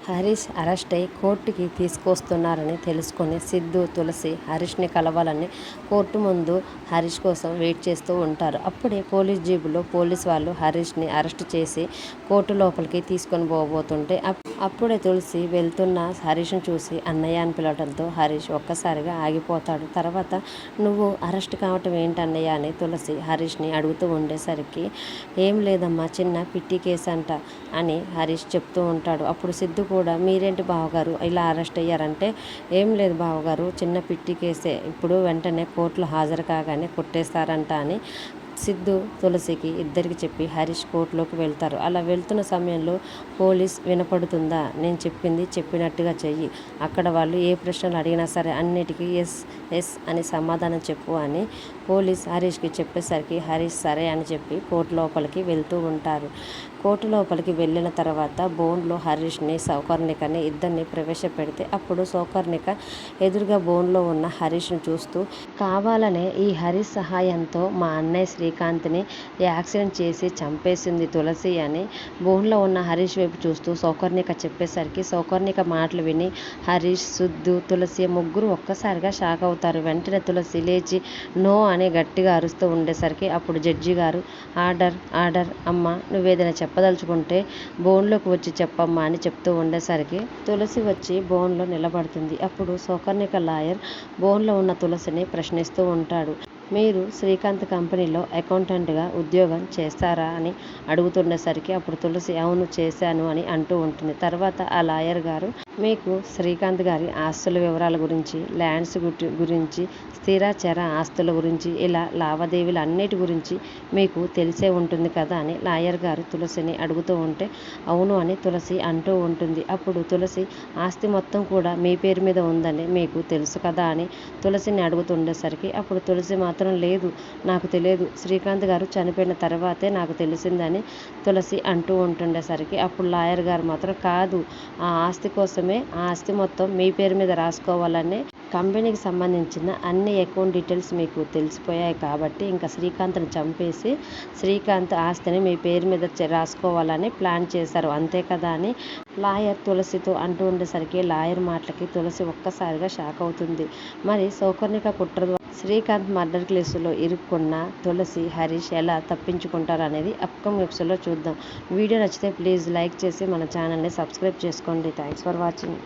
Harish arrest అయి కోర్టుకి తీసుకొస్తున్నారని తెలుసుకొని సిద్ధు, తులసి హరీష్ని కలవాలని కోర్టు ముందు హరీష్ కోసం వెయిట్ చేస్తూ ఉంటారు. అప్పుడే పోలీస్ జీబులో పోలీస్ వాళ్ళు హరీష్ని అరెస్ట్ చేసి కోర్టు లోపలికి తీసుకొని పోబోతుంటే అప్పుడే తులసి వెళ్తున్న హరీష్ని చూసి అన్నయ్య అని పిలవడంతో హరీష్ ఒక్కసారిగా ఆగిపోతాడు. తర్వాత నువ్వు అరెస్ట్ కావటం ఏంటన్నయ్య అని తులసి హరీష్ని అడుగుతూ ఉండేసరికి ఏం లేదమ్మా, చిన్న పిట్టి కేసు అంట అని హరీష్ చెప్తూ ఉంటాడు. అప్పుడు సిద్ధు కూడా మీరేంటి బావగారు ఇలా అరెస్ట్ అయ్యారంటే ఏం లేదు బావగారు, చిన్న పిట్టి కేసే, ఇప్పుడు వెంటనే కోర్టులో హాజరు కాగానే కొట్టేస్తారంట అని సిద్ధు తులసికి ఇద్దరికి చెప్పి హరీష్ కోర్టులోకి వెళ్తారు. అలా వెళ్తున్న సమయంలో పోలీస్ వినపడుతుందా, నేను చెప్పింది చెప్పినట్టుగా చెయ్యి, అక్కడ వాళ్ళు ఏ ప్రశ్నలు అడిగినా సరే అన్నిటికీ ఎస్ ఎస్ అని సమాధానం చెప్పు అని పోలీస్ హరీష్కి చెప్పేసరికి హరీష్ సరే అని చెప్పి కోర్టు లోపలికి వెళ్తూ ఉంటారు. కోర్టు లోపలికి వెళ్ళిన తర్వాత బోన్లో హరీష్ని, సౌకర్ణికని ఇద్దరిని ప్రవేశపెడితే అప్పుడు సౌకర్ణిక ఎదురుగా బోన్లో ఉన్న హరీష్ని చూస్తూ కావాలనే ఈ హరీష్ సహాయంతో మా అన్నయ్య శ్రీకాంత్ని యాక్సిడెంట్ చేసి చంపేసింది తులసి అని బోన్లో ఉన్న హరీష్ వైపు చూస్తూ సౌకర్ణిక చెప్పేసరికి సౌకర్ణిక మాటలు విని హరీష్, సిద్ధు, తులసి ముగ్గురు ఒక్కసారిగా షాక్ అవుతారు. వెంటనే తులసి లేచి నో అని గట్టిగా అరుస్తూ ఉండేసరికి అప్పుడు జడ్జి గారు ఆర్డర్ ఆర్డర్ అమ్మ, నువ్వేదైనా చెప్పదలుచుకుంటే బోన్లోకి వచ్చి చెప్పమ్మా అని చెప్తూ ఉండేసరికి తులసి వచ్చి బోన్లో నిలబడుతుంది. అప్పుడు సౌకర్ణిక లాయర్ బోన్లో ఉన్న తులసిని ప్రశ్నిస్తూ ఉంటాడు. మీరు శ్రీకాంత్ కంపెనీలో అకౌంటెంట్గా ఉద్యోగం చేస్తారా అని అడుగుతుండేసరికి అప్పుడు తులసి అవును చేశాను అని అంటూ ఉంటుంది. తర్వాత ఆ లాయర్ గారు మీకు శ్రీకాంత్ గారి ఆస్తుల వివరాల గురించి, ల్యాండ్స్ గురించి, స్థిర చర ఆస్తుల గురించి, ఇలా లావాదేవీలు అన్నిటి గురించి మీకు తెలిసే ఉంటుంది కదా అని లాయర్ గారు తులసిని అడుగుతూ ఉంటే అవును అని తులసి అంటూ ఉంటుంది. అప్పుడు తులసి ఆస్తి మొత్తం కూడా మీ పేరు మీద ఉందని మీకు తెలుసు కదా అని తులసిని అడుగుతుండేసరికి అప్పుడు తులసి మాత్రం లేదు, నాకు తెలియదు, శ్రీకాంత్ గారు చనిపోయిన తర్వాతే నాకు తెలిసిందని తులసి అంటూ ఉంటుండేసరికి అప్పుడు లాయర్ గారు మాత్రం కాదు, ఆ ఆస్తి కోసమే ఆ ఆస్తి మొత్తం మీ పేరు మీద రాసుకోవాలని కంపెనీకి సంబంధించిన అన్ని అకౌంట్ డీటెయిల్స్ మీకు తెలిసిపోయాయి కాబట్టి ఇంకా శ్రీకాంత్ని చంపేసి శ్రీకాంత్ ఆస్తిని మీ పేరు మీద రాసుకోవాలని ప్లాన్ చేశారు అంతే కదా అని లాయర్ తులసితో అంటూ ఉండేసరికి లాయర్ మాటలకి తులసి ఒక్కసారిగా షాక్ అవుతుంది. మరి సౌకర్ణిక కుట్ర శ్రీకాంత్ మర్డర్ కేసులో ఇరుక్కున్న తులసి, హరీష్ ఎలా తప్పించుకుంటారు అనేది అప్కమింగ్ ఎపిసోడ్లో చూద్దాం. వీడియో నచ్చితే ప్లీజ్ లైక్ చేసి మన ఛానల్ని సబ్స్క్రైబ్ చేసుకోండి. Thanks for watching.